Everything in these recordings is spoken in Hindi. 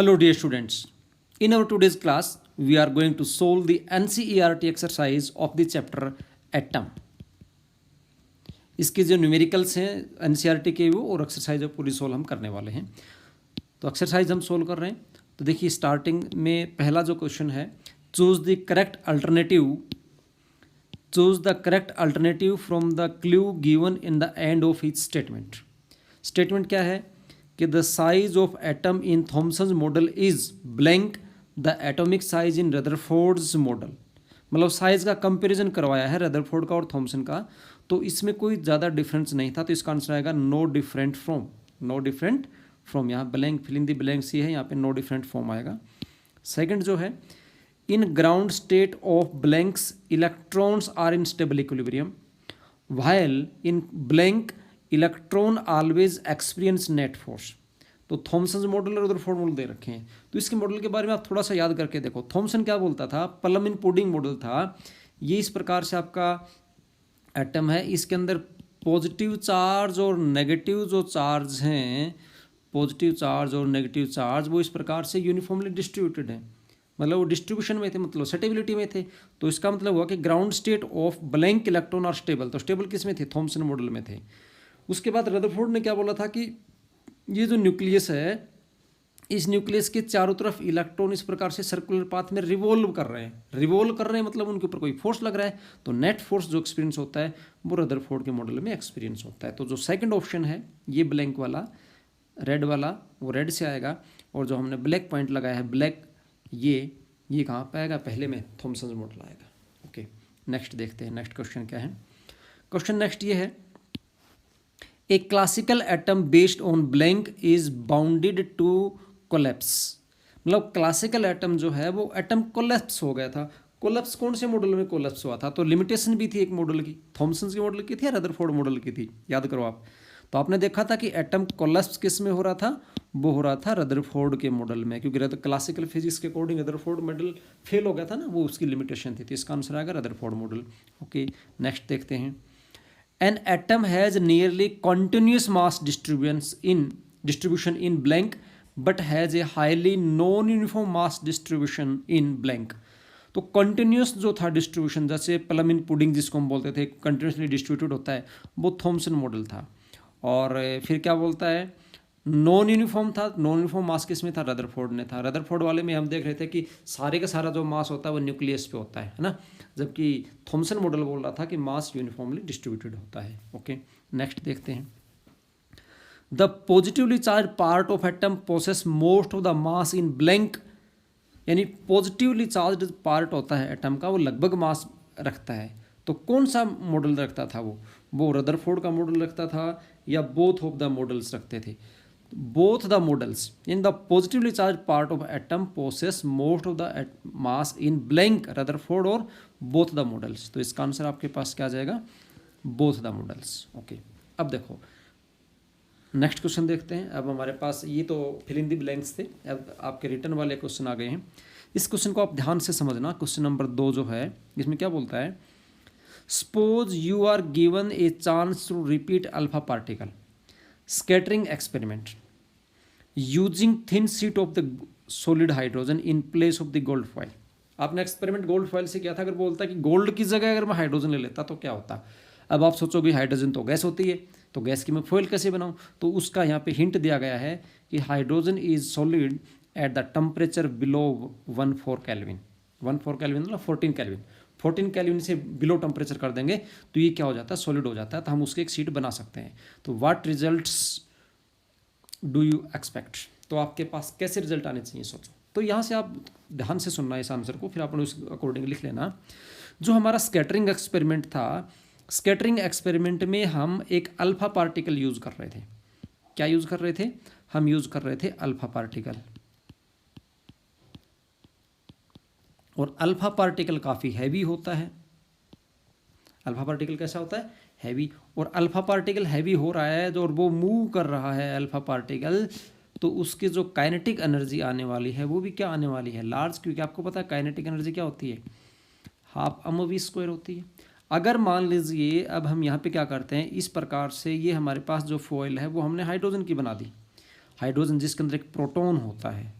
Hello dear students. In our today's class, we are going to solve the NCERT exercise of the chapter Atom. इसके जो न्यूमेरिकल्स हैं NCERT के वो और एक्सरसाइज पूरी सोल्व हम करने वाले हैं। तो एक्सरसाइज हम सोल्व कर रहे हैं। तो देखिए स्टार्टिंग में पहला जो क्वेश्चन है, choose the correct alternative from the clue given in the end of each statement. Statement क्या है कि the size of atom in Thomson's model is blank the atomic size in Rutherford's model. मतलब साइज का कंपैरिजन करवाया है रदरफोर्ड का और थॉमसन का, तो इसमें कोई ज़्यादा डिफरेंस नहीं था, तो इसका आंसर आएगा नो डिफरेंट फ्रॉम। यहाँ blank fill in the blanks ये है, यहाँ पे नो डिफरेंट फ्रॉम आएगा। सेकंड जो है, in ground state of blanks electrons are in stable equilibrium while in blank electron always experience net force. तो थॉमसन मॉडल और रदरफोर्ड मॉडल दे रखे हैं, तो इसके मॉडल के बारे में आप थोड़ा सा याद करके देखो। थॉमसन क्या बोलता था, प्लम इन पुडिंग मॉडल था। ये इस प्रकार से आपका एटम है, इसके अंदर पॉजिटिव चार्ज और नेगेटिव जो चार्ज हैं, पॉजिटिव चार्ज और नेगेटिव चार्ज वो इस प्रकार से यूनिफॉर्मली डिस्ट्रीब्यूटेड है, मतलब वो डिस्ट्रीब्यूशन में थे, मतलब स्टेबिलिटी में थे। तो इसका मतलब हुआ कि ground state of blank electron are stable. तो स्टेबल किस में थे, थॉमसन मॉडल में थे। उसके बाद रदरफोर्ड ने क्या बोला था कि ये जो न्यूक्लियस है, इस न्यूक्लियस के चारों तरफ इलेक्ट्रॉन इस प्रकार से सर्कुलर पाथ में रिवॉल्व कर रहे हैं, मतलब उनके ऊपर कोई फोर्स लग रहा है। तो नेट फोर्स जो एक्सपीरियंस होता है वो रदरफोर्ड के मॉडल में एक्सपीरियंस होता है। तो जो सेकंड ऑप्शन है ये ब्लैंक वाला, रेड वाला, वो रेड से आएगा, और जो हमने ब्लैक पॉइंट लगाया है ब्लैक, ये कहाँ पे आएगा, पहले में थॉमसन मॉडल आएगा। ओके, नेक्स्ट देखते हैं नेक्स्ट क्वेश्चन क्या है। क्वेश्चन नेक्स्ट ये है, a classical atom based on blank is bounded to collapse. मतलब क्लासिकल एटम जो है वो एटम कोलैप्स हो गया था। कोलैप्स कौन से मॉडल में कोलैप्स हुआ था, तो लिमिटेशन भी थी एक मॉडल की, थॉमसन के मॉडल की थी या रदरफोर्ड मॉडल की थी, याद करो आप। तो आपने देखा था कि एटम कोलैप्स किस में हो रहा था, वो हो रहा था रदरफोर्ड के मॉडल में, क्योंकि क्लासिकल फिजिक्स के अकॉर्डिंग रदरफोर्ड मॉडल फेल हो गया था ना, वो उसकी लिमिटेशन थी। तो इसका आंसर आएगा रदरफोर्ड मॉडल। ओके, नेक्स्ट देखते हैं। An atom has nearly continuous mass distribution in blank but has a highly non-uniform mass distribution in blank। तो कंटिन्यूस जो था डिस्ट्रीब्यूशन, जैसे प्लम इन पुडिंग जिसको हम बोलते थे, कंटिन्यूसली डिस्ट्रीब्यूटेड होता है, वो थॉमसन मॉडल था। और फिर क्या बोलता है, नॉन यूनिफॉर्म था। नॉन यूनिफॉर्म मास किस में था, रदरफोर्ड ने था। रदरफोर्ड वाले में हम देख रहे थे कि सारे का सारा जो मास होता है वो न्यूक्लियस पे होता है ना, जबकि थॉमसन मॉडल बोल रहा था कि मास यूनिफॉर्मली डिस्ट्रीब्यूटेड होता है। ओके, नेक्स्ट देखते हैं। The positively charge part of atom posses most of the mass in blank, यानी पॉजिटिवली चार्ज पार्ट होता है एटम का, वो लगभग मास रखता है। तो कौन सा मॉडल रखता था वो रदरफोर्ड का मॉडल रखता था या बोथ ऑफ द मॉडल्स रखते थे, both the models in the positively charged part of atom possess most of the mass in blank Rutherford और both the models। तो इसका आंसर आपके पास क्या आ जाएगा, both the models। ओके, अब देखो नेक्स्ट क्वेश्चन देखते हैं। अब हमारे पास ये तो फिल इन द ब्लैंक्स थे, अब आपके रिटर्न वाले क्वेश्चन आ गए हैं। इस क्वेश्चन को आप ध्यान से समझना। क्वेश्चन नंबर 2 जो है, इसमें क्या बोलता है, suppose you are given a chance to repeat alpha particle scattering experiment using thin sheet of the solid hydrogen in place of the gold foil. आपने एक्सपेरिमेंट गोल्ड फॉइल से किया था। अगर बोलता है कि गोल्ड की जगह अगर मैं हाइड्रोजन ले लेता तो क्या होता। अब आप सोचोगे हाइड्रोजन तो गैस होती है, तो गैस की मैं फॉइल कैसे बनाऊं। तो उसका यहाँ पे हिंट दिया गया है कि hydrogen is solid at the temperature below 14 kelvin. 14 kelvin मतलब 14 केल्विन। 14 केल्विन से बिलो टेम्परेचर कर देंगे तो ये क्या हो जाता है, सॉलिड हो जाता है। तो हम उसके एक शीट बना सकते हैं। तो what results do you expect, तो आपके पास कैसे रिजल्ट आने चाहिए सोचो। तो यहाँ से आप ध्यान से सुनना इस आंसर को, फिर आप उस अकॉर्डिंग लिख लेना। जो हमारा स्कैटरिंग एक्सपेरिमेंट था, स्कैटरिंग एक्सपेरिमेंट में हम एक अल्फा पार्टिकल यूज कर रहे थे। क्या यूज कर रहे थे, हम यूज कर रहे थे अल्फा पार्टिकल। और अल्फा पार्टिकल काफ़ी हैवी होता है। अल्फा पार्टिकल कैसा होता है, हैवी। और अल्फा पार्टिकल हैवी हो रहा है जो, और वो मूव कर रहा है अल्फा पार्टिकल, तो उसके जो काइनेटिक एनर्जी आने वाली है वो भी क्या आने वाली है, लार्ज। क्योंकि आपको पता है काइनेटिक एनर्जी क्या होती है, हाफ mv² होती है। अगर मान लीजिए अब हम यहाँ पे क्या करते हैं, इस प्रकार से ये हमारे पास जो फॉइल है वो हमने हाइड्रोजन की बना दी। हाइड्रोजन जिसके अंदर एक प्रोटॉन होता है,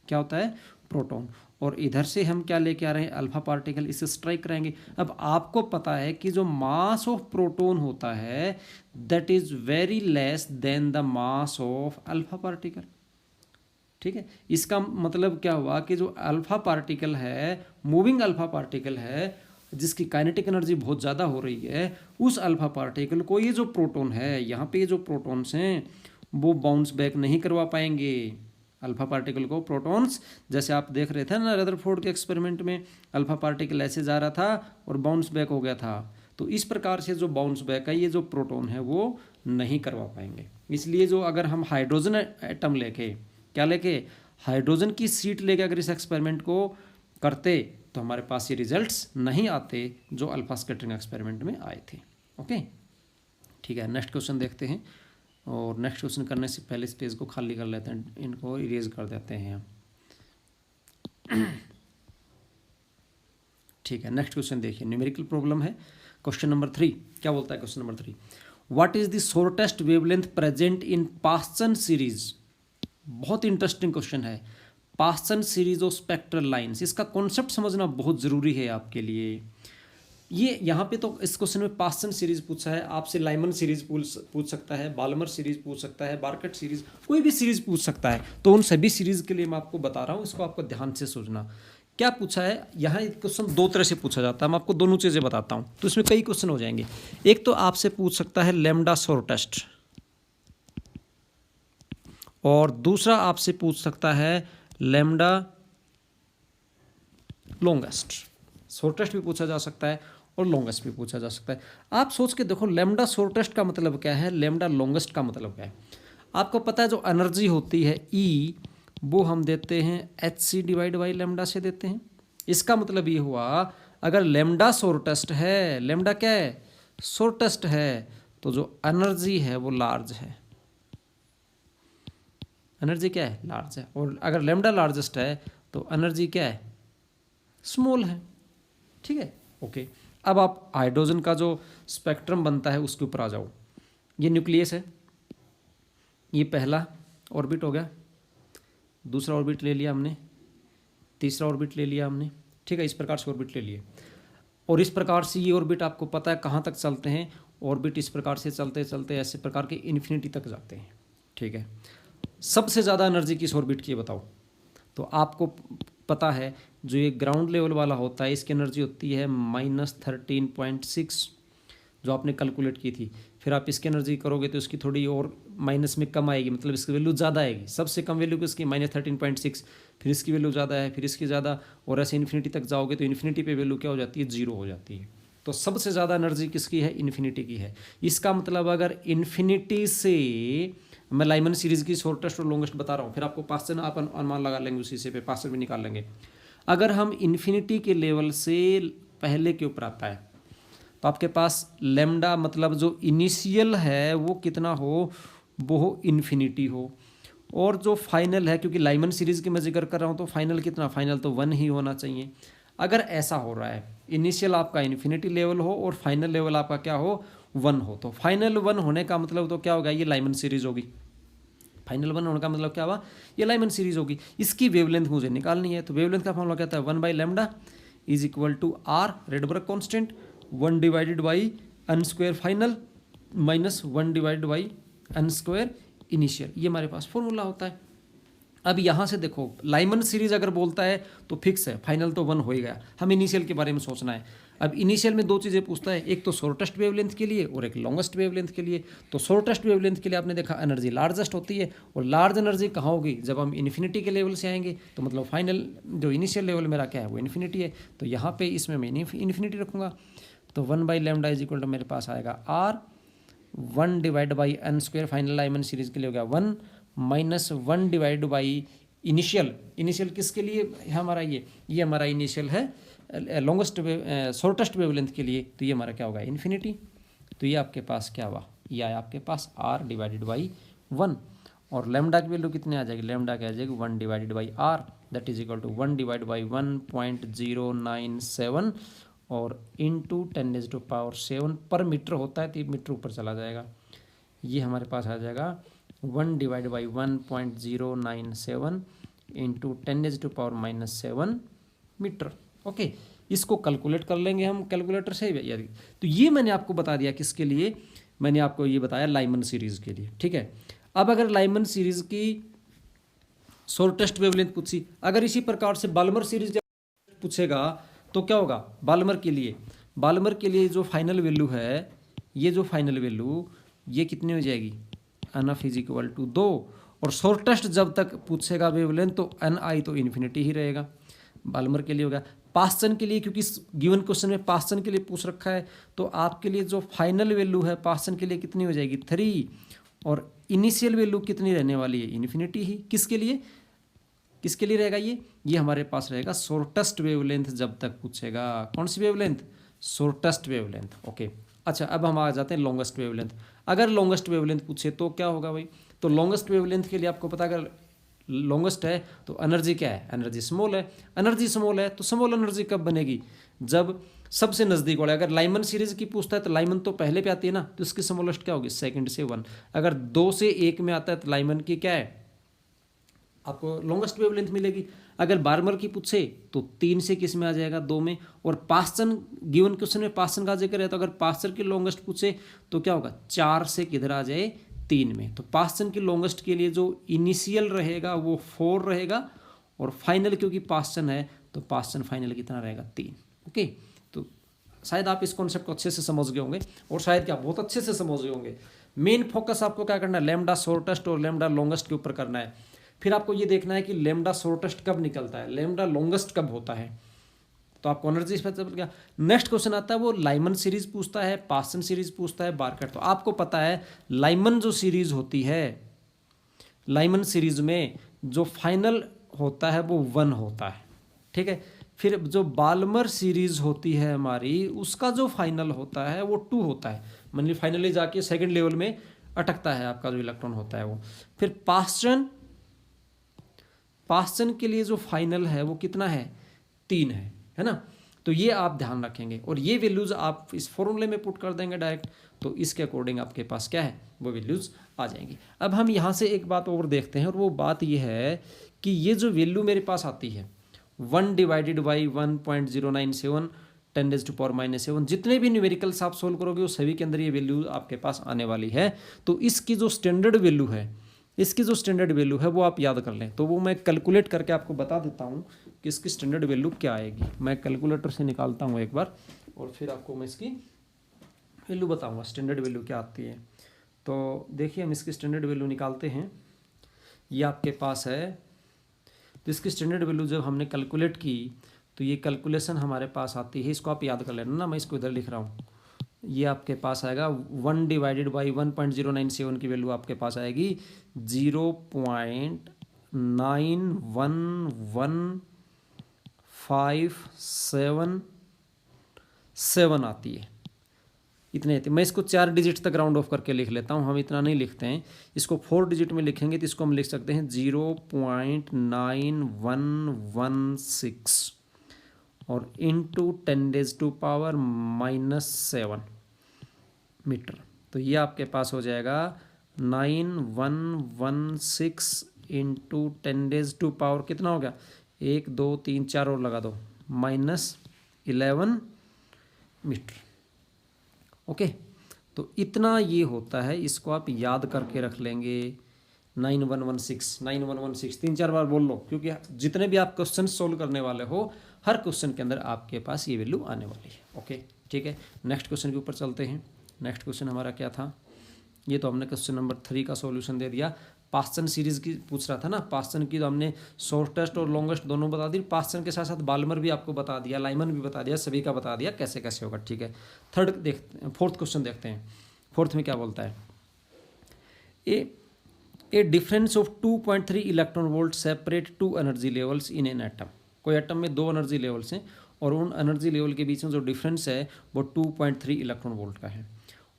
क्या होता है, प्रोटॉन। और इधर से हम क्या लेके आ रहे हैं, अल्फा पार्टिकल, इसे स्ट्राइक कराएंगे। अब आपको पता है कि जो मास ऑफ प्रोटॉन होता है that is very less than the mass of alpha particle. ठीक है, इसका मतलब क्या हुआ कि जो अल्फा पार्टिकल है, मूविंग अल्फा पार्टिकल है, जिसकी काइनेटिक एनर्जी बहुत ज़्यादा हो रही है, उस अल्फा पार्टिकल को ये जो प्रोटॉन है, यहाँ पे ये जो प्रोटॉन्स हैं वो बाउंस बैक नहीं करवा पाएंगे अल्फा पार्टिकल को। प्रोटॉन्स जैसे आप देख रहे थे ना रदरफोर्ड के एक्सपेरिमेंट में, अल्फा पार्टिकल ऐसे जा रहा था और बाउंस बैक हो गया था। तो इस प्रकार से जो बाउंस बैक है ये जो प्रोटॉन है वो नहीं करवा पाएंगे। इसलिए जो अगर हम हाइड्रोजन एटम लेके, क्या लेके, हाइड्रोजन की सीट लेके अगर इस एक्सपेरिमेंट को करते तो हमारे पास ये रिजल्ट्स नहीं आते जो अल्फा स्कैटरिंग एक्सपेरिमेंट में आए थे। ओके, ठीक है, नेक्स्ट क्वेश्चन देखते हैं। और नेक्स्ट क्वेश्चन करने से पहले इस पेज को खाली कर लेते हैं, इनको इरेज कर देते हैं हम। ठीक है, नेक्स्ट क्वेश्चन देखिए, न्यूमेरिकल प्रॉब्लम है। क्वेश्चन नंबर 3 क्या बोलता है, question number 3, what is the shortest wavelength present in Paschen series. बहुत इंटरेस्टिंग क्वेश्चन है, Paschen series of spectral lines. इसका कॉन्सेप्ट समझना बहुत ज़रूरी है आपके लिए। ये यहाँ पे तो इस क्वेश्चन में पास्चन सीरीज पूछा है, आपसे लाइमन सीरीज पूछ सकता है, बाल्मर सीरीज पूछ सकता है, बार्कट सीरीज, कोई भी सीरीज पूछ सकता है। तो उन सभी सीरीज के लिए मैं आपको बता रहा हूँ, इसको आपको ध्यान से सोचना। क्या पूछा है यहाँ, एक क्वेश्चन दो तरह से पूछा जाता है, मैं आपको दोनों चीज़ें बताता हूँ, तो इसमें कई क्वेश्चन हो जाएंगे। एक तो आपसे पूछ सकता है लैम्डा शॉर्टेस्ट, और दूसरा आपसे पूछ सकता है लैम्डा लॉन्गेस्ट। शॉर्टेस्ट भी पूछा जा सकता है और लॉन्गेस्ट भी पूछा जा सकता है। आप सोच के देखो, लैम्डा शॉर्टेस्ट का मतलब क्या है, लैम्डा लॉन्गेस्ट का मतलब क्या है। आपको पता है जो एनर्जी होती है E, वो हम देते हैं hc डिवाइड बाई लैम्डा से देते हैं। इसका मतलब ये हुआ अगर लैम्डा शॉर्टेस्ट है, लैम्डा क्या है, शॉर्टेस्ट है, तो जो एनर्जी है वो लार्ज है। एनर्जी क्या है, लार्ज है। और अगर लैम्डा लार्जेस्ट है तो एनर्जी क्या है, स्मॉल है। ठीक है, ओके। अब आप हाइड्रोजन का जो स्पेक्ट्रम बनता है उसके ऊपर आ जाओ। ये न्यूक्लियस है, ये पहला ऑर्बिट हो गया, दूसरा ऑर्बिट ले लिया हमने, तीसरा ऑर्बिट ले लिया हमने। ठीक है, इस प्रकार से ऑर्बिट ले लिए। और इस प्रकार से ये ऑर्बिट आपको पता है कहाँ तक चलते हैं, ऑर्बिट इस प्रकार से चलते चलते ऐसे प्रकार के इन्फिनिटी तक जाते हैं। ठीक है, सबसे ज़्यादा एनर्जी किस ऑर्बिट की है बताओ। तो आपको पता है जो ये ग्राउंड लेवल वाला होता है इसकी एनर्जी होती है -13.6 जो आपने कैलकुलेट की थी। फिर आप इसकी एनर्जी करोगे तो इसकी थोड़ी और माइनस में कम आएगी, मतलब इसकी वैल्यू ज़्यादा आएगी। सबसे कम वैल्यू किसकी, -13.6, फिर इसकी वैल्यू ज़्यादा है, फिर इसकी ज़्यादा, और ऐसे इन्फिनिटी तक जाओगे तो इन्फिनिटी पे वैल्यू क्या हो जाती है, 0 हो जाती है। तो सबसे ज़्यादा एनर्जी किसकी है, इन्फिनिटी की है। इसका मतलब अगर इन्फिनिटी से, मैं लाइमन सीरीज की शॉर्टेस्ट और लॉन्गेस्ट बता रहा हूँ, फिर आपको पास्चन आप अनुमान लगा लेंगे, उसी से पे पास्चन भी निकाल लेंगे। अगर हम इन्फिनिटी के लेवल से पहले के ऊपर आता है तो आपके पास लैम्डा मतलब जो इनिशियल है वो कितना हो, वो हो इन्फिनिटी हो, और जो फाइनल है, क्योंकि लाइमन सीरीज की मैं जिक्र कर रहा हूँ तो फाइनल कितना, फाइनल तो 1 ही होना चाहिए। अगर ऐसा हो रहा है, इनिशियल आपका इन्फिनिटी लेवल हो और फाइनल लेवल आपका क्या हो, 1 हो, तो फाइनल 1 होने का मतलब तो क्या होगा, ये लाइमन सीरीज होगी। फाइनल 1 होने का मतलब क्या हुआ, ये लाइमन सीरीज होगी। इसकी वेवलेंथ मुझे निकालनी है, तो वेवलेंथ का फॉर्मूला कहता है 1/λ is equal to R Rydberg constant 1 divided by n square final minus 1 divided by n square initial. ये हमारे पास फॉर्मूला होता है। अब यहाँ से देखो, लाइमन सीरीज अगर बोलता है तो फिक्स है, फाइनल तो 1 हो ही गया, हम इनिशियल के बारे में सोचना है। अब इनिशियल में दो चीज़ें पूछता है, एक तो शॉर्टेस्ट वेवलेंथ के लिए और एक लॉन्गेस्ट वेवलेंथ के लिए। तो शॉर्टेस्ट वेवलेंथ के लिए आपने देखा एनर्जी लार्जेस्ट होती है, और लार्ज एनर्जी कहाँ होगी, जब हम इन्फिनिटी के लेवल से आएंगे, तो मतलब फाइनल जो इनिशियल लेवल मेरा क्या है वो इन्फिनिटी है। तो यहाँ पे इसमें मैं इन्फिनिटी रखूँगा, तो 1/λ इज इक्वल टू मेरे पास आएगा R 1 divide by n square, final Lyman series के लिए हो गया 1 minus 1 divide by initial. Initial किसके लिए है हमारा, ये हमारा इनिशियल है लॉन्गेस्ट शॉर्टेस्ट वेवलेंथ के लिए, तो ये हमारा क्या होगा, इन्फिनिटी। तो ये आपके पास क्या हुआ, ये आया आपके पास R डिवाइडेड बाई 1, और लैम्डा की वैल्यू कितनी आ जाएगी, लैम्डा क्या आ जाएगी 1 divided by R that is equal to 1 divide by 1.097 और इंटू 10⁻⁷ पर मीटर होता है, तो ये मीटर ऊपर चला जाएगा। ये हमारे पास आ जाएगा 1 divide by 1.097 into 10⁻⁻7 metre. Okay, इसको कैलकुलेट कर लेंगे हम कैलकुलेटर से यार। तो ये मैंने आपको बता दिया किसके लिए, मैंने आपको ये बताया लाइमन सीरीज़ के लिए, ठीक है। अब अगर लाइमन सीरीज़ की शॉर्टेस्ट वेवलेंथ पूछी, अगर इसी प्रकार से बाल्मर सीरीज पूछेगा तो क्या होगा, बाल्मर के लिए जो फाइनल वैल्यू है, ये जो फाइनल वैल्यू ये कितनी हो जाएगी, NF इज इक्वल टू 2। और शॉर्टेस्ट जब तक पूछेगा वेवलेंथ तो NI तो इन्फिनिटी ही रहेगा, बाल्मर के लिए होगा। पास्चन के लिए, क्योंकि गिवन क्वेश्चन में पास्चन के लिए पूछ रखा है, तो आपके लिए जो फाइनल वैल्यू है पास्चन के लिए कितनी हो जाएगी, 3। और इनिशियल वैल्यू कितनी रहने वाली है, इन्फिनिटी ही। किसके लिए रहेगा ये हमारे पास रहेगा शॉर्टेस्ट वेवलेंथ जब तक पूछेगा। कौन सी वेवलेंथ, शॉर्टेस्ट वेवलेंथ। ओके, अच्छा अब हम आ जाते हैं लॉन्गेस्ट वेवलेंथ। अगर लॉन्गेस्ट वेवलेंथ पूछे तो क्या होगा भाई, तो लॉन्गेस्ट वेवलेंथ के लिए आपको पता, अगर लॉन्गेस्ट है तो एनर्जी क्या है, एनर्जी स्मॉल है। एनर्जी स्मॉल है तो स्मॉल एनर्जी कब बनेगी, जब सबसे नज़दीक वाला। अगर लाइमन सीरीज की पूछता है तो लाइमन तो पहले पे आती है ना, तो इसकी स्मॉलेस्ट क्या होगी, सेकंड से 1। अगर 2 से 1 में आता है तो लाइमन की क्या है, आपको लॉन्गेस्ट वेवलेंथ मिलेगी। अगर बार्मर की पूछे तो 3 से किस में आ जाएगा, 2 में। और पास्चन, गिवन क्वेश्चन में पास्चन का जिक्र है, तो अगर पास्चन की लॉन्गेस्ट पूछे तो क्या होगा, 4 से किधर आ जाए, 3 में। तो पास्चन की लॉन्गेस्ट के लिए जो इनिशियल रहेगा वो 4 रहेगा, और फाइनल क्योंकि पास्चन है तो पास्चन फाइनल कितना रहेगा, 3। ओके, तो शायद आप इस कॉन्सेप्ट को अच्छे से समझ गए होंगे, और शायद क्या बहुत अच्छे से समझ गए होंगे। मेन फोकस आपको क्या करना है, लैम्डा शॉर्टेस्ट और लैम्डा लॉन्गेस्ट के ऊपर करना है। फिर आपको ये देखना है कि लैम्डा शॉर्टेस्ट कब निकलता है, लैम्डा लॉन्गेस्ट कब होता है, तो आपको एनर्जी पता चल गया। नेक्स्ट क्वेश्चन आता है वो लाइमन सीरीज पूछता है, पास्चन सीरीज पूछता है, बार्कर। तो आपको पता है लाइमन जो सीरीज होती है, लाइमन सीरीज में जो फाइनल होता है वो 1 होता है, ठीक है। फिर जो बाल्मर सीरीज होती है हमारी, उसका जो फाइनल होता है वो 2 होता है, मान ली फाइनली जाके सेकेंड लेवल में अटकता है आपका जो इलेक्ट्रॉन होता है वो। फिर पास्चन के लिए जो फाइनल है वो कितना है, 3 है ना। तो ये आप ध्यान रखेंगे, और ये वैल्यूज़ आप इस फॉर्मूले में पुट कर देंगे डायरेक्ट, तो इसके अकॉर्डिंग आपके पास क्या है, वो वैल्यूज़ आ जाएंगी। अब हम यहाँ से एक बात और देखते हैं, और वो बात ये है कि ये जो वैल्यू मेरे पास आती है 1 डिवाइडेड बाई 1.097 10⁻⁻7, जितने भी न्यूमेरिकल्स आप सोल्व करोगे वो सभी के अंदर ये वैल्यू आपके पास आने वाली है। तो इसकी जो स्टैंडर्ड वैल्यू है, वो आप याद कर लें। तो वो मैं कैलकुलेट करके आपको बता देता हूँ कि इसकी स्टैंडर्ड वैल्यू क्या आएगी। मैं कैलकुलेटर से निकालता हूँ एक बार, और फिर आपको मैं इसकी वैल्यू बताऊँगा स्टैंडर्ड वैल्यू क्या आती है। तो देखिए हम इसकी स्टैंडर्ड वैल्यू निकालते हैं, ये आपके पास है। तो इसकी स्टैंडर्ड वैल्यू जब हमने कैलकुलेट की तो ये कैलकुलेशन हमारे पास आती है, इसको आप याद कर लेना ना, मैं इसको इधर लिख रहा हूँ। ये आपके पास आएगा 1 डिवाइडेड बाई 1.097 की वैल्यू आपके पास आएगी 0.911577 आती है, इतने आती है। मैं इसको 4 डिजिट तक राउंड ऑफ करके लिख लेता हूँ, हम इतना नहीं लिखते हैं, इसको 4 डिजिट में लिखेंगे तो इसको हम लिख सकते हैं 0.9116 और इंटू 10⁻⁻7 मीटर। तो ये आपके पास हो जाएगा 9116 इंटू 10⁻⁻, कितना हो गया, 1 2 3 4 और लगा दो, -11 मीटर। ओके, तो इतना ये होता है, इसको आप याद करके रख लेंगे। 9116 3-4 बार बोल लो, क्योंकि जितने भी आप क्वेश्चन सोल्व करने वाले हो हर क्वेश्चन के अंदर आपके पास ये वैल्यू आने वाली है। ओके, ठीक है। नेक्स्ट क्वेश्चन के ऊपर चलते हैं। नेक्स्ट क्वेश्चन हमारा क्या था, ये तो हमने क्वेश्चन नंबर 3 का सॉल्यूशन दे दिया। पास्चन सीरीज की पूछ रहा था ना, पास्चन की तो हमने शॉर्टेस्ट और लॉन्गेस्ट दोनों बता दी, पास्चन के साथ साथ बाल्मर भी आपको बता दिया, लाइमन भी बता दिया, सभी का बता दिया कैसे कैसे होगा। ठीक है, फोर्थ क्वेश्चन देखते हैं। फोर्थ में क्या बोलता है, a difference of 2.3 electron volt separate 2 energy levels in an atom. कोई एटम में 2 एनर्जी लेवल्स हैं और उन एनर्जी लेवल के बीच में जो डिफरेंस है वो 2.3 इलेक्ट्रॉन वोल्ट का है।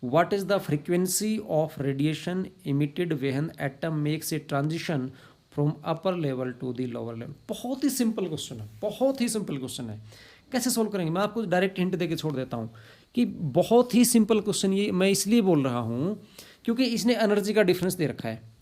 What is the frequency of radiation emitted when atom makes a transition from upper level to the lower level? बहुत ही सिंपल क्वेश्चन है, बहुत ही सिंपल क्वेश्चन है। कैसे सोल्व करेंगे, मैं आपको डायरेक्ट हिंट देके छोड़ देता हूँ कि बहुत ही सिंपल क्वेश्चन। ये मैं इसलिए बोल रहा हूँ क्योंकि इसने एनर्जी का डिफरेंस दे रखा है।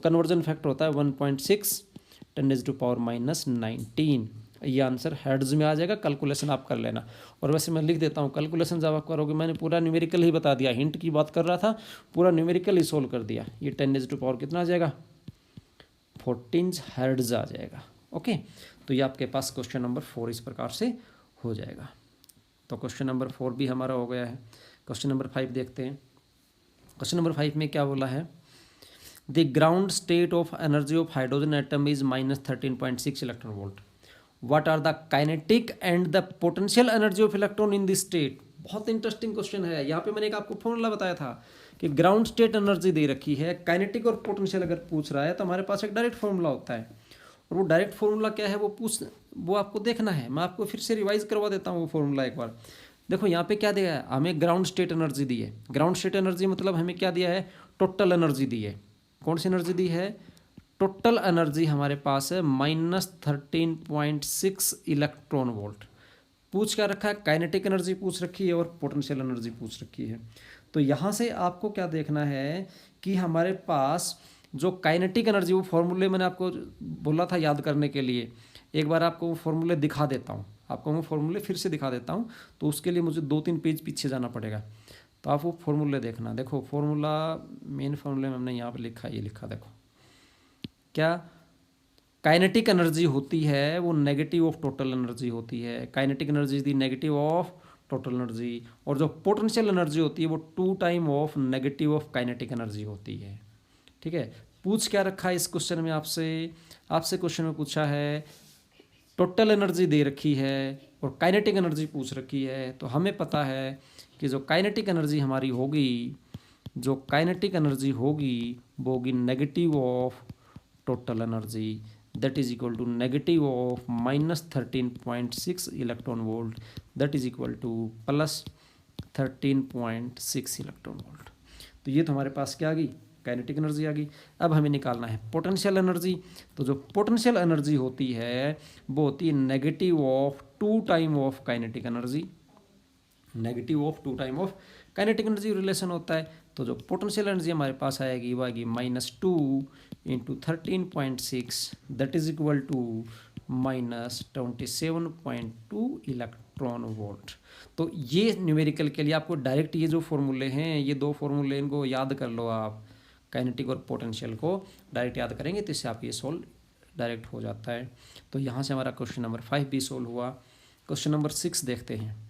कन्वर्जन फैक्टर होता है 1.6 10⁻⁻19। ये आंसर हेड्स में आ जाएगा, कैलकुलेशन आप कर लेना। और वैसे मैं लिख देता हूँ, कैलकुलेशन जब आप करोगे, मैंने पूरा न्यूमेरिकल ही बता दिया, हिंट की बात कर रहा था, पूरा न्यूमेरिकल ही सोल्व कर दिया। ये 10⁻⁻ कितना आ जाएगा, 14 हेड्स आ जाएगा। ओके, तो ये आपके पास क्वेश्चन नंबर 4 इस प्रकार से हो जाएगा। तो क्वेश्चन नंबर 4 भी हमारा हो गया है। क्वेश्चन नंबर 5 देखते हैं। क्वेश्चन नंबर 5 में क्या बोला है, the ground state of energy of hydrogen atom is -13.6 electron volt. What are the kinetic and the potential energy of electron in this state. बहुत इंटरेस्टिंग क्वेश्चन है। यहाँ पे मैंने एक आपको फॉर्मूला बताया था कि ग्राउंड स्टेट एनर्जी दे रखी है, काइनेटिक और पोटेंशियल अगर पूछ रहा है तो हमारे पास एक डायरेक्ट फॉर्मूला होता है। और वो डायरेक्ट फॉर्मूला क्या है वो आपको देखना है। मैं आपको फिर से रिवाइज करवा देता हूँ वो फॉर्मूला एक बार। देखो यहाँ पे क्या दिया है, हमें ग्राउंड स्टेट एनर्जी दी है। ग्राउंड स्टेट एनर्जी मतलब हमें क्या दिया है, टोटल एनर्जी दी है। कौन सी एनर्जी दी है, टोटल एनर्जी हमारे पास है -13.6 इलेक्ट्रॉन वोल्ट। पूछ क्या रखा है, काइनेटिक एनर्जी पूछ रखी है और पोटेंशियल एनर्जी पूछ रखी है। तो यहाँ से आपको क्या देखना है कि हमारे पास जो काइनेटिक एनर्जी, वो फॉर्मूले मैंने आपको बोला था याद करने के लिए, एक बार आपको वो फॉर्मूले दिखा देता हूँ। आपको वो फॉर्मूले फिर से दिखा देता हूँ, तो उसके लिए मुझे 2-3 पेज पीछे जाना पड़ेगा। तो आप वो फॉर्मूले देखना। देखो फॉर्मूला, मेन फॉर्मूले में हमने यहाँ पर लिखा, ये लिखा देखो क्या, काइनेटिक एनर्जी होती है वो नेगेटिव ऑफ टोटल एनर्जी होती है। Kinetic energy is the negative of total energy. और जो पोटेंशियल एनर्जी होती है वो 2 time of negative of kinetic energy होती है। ठीक है, पूछ क्या रखा है इस क्वेश्चन में आपसे क्वेश्चन में पूछा है टोटल एनर्जी दे रखी है और काइनेटिक एनर्जी पूछ रखी है। तो हमें पता है कि जो काइनेटिक एनर्जी हमारी होगी, जो काइनेटिक एनर्जी होगी वो होगी negative of total energy, that is equal to negative of -13.6 electron volt, that is equal to +13.6 electron volt. तो ये तो हमारे पास क्या आ गई, काइनेटिक एनर्जी आ गई। अब हमें निकालना है पोटेंशियल एनर्जी। तो जो पोटेंशियल एनर्जी होती है वो होती है negative of 2 time of kinetic energy. Negative of 2 time of kinetic energy relation होता है। तो जो पोटेंशियल एनर्जी हमारे पास आएगी वो आएगी -2 × 13.6, that is equal to -27.2 electron volt. तो ये न्यूमेरिकल के लिए आपको डायरेक्ट ये जो फॉर्मूले हैं, ये 2 फॉर्मूले, इनको याद कर लो आप। काइनेटिक और पोटेंशियल को डायरेक्ट याद करेंगे तो इससे आप ये सोल्व डायरेक्ट हो जाता है। तो यहाँ से हमारा क्वेश्चन नंबर 5 भी सोल्व हुआ। क्वेश्चन नंबर 6 देखते हैं।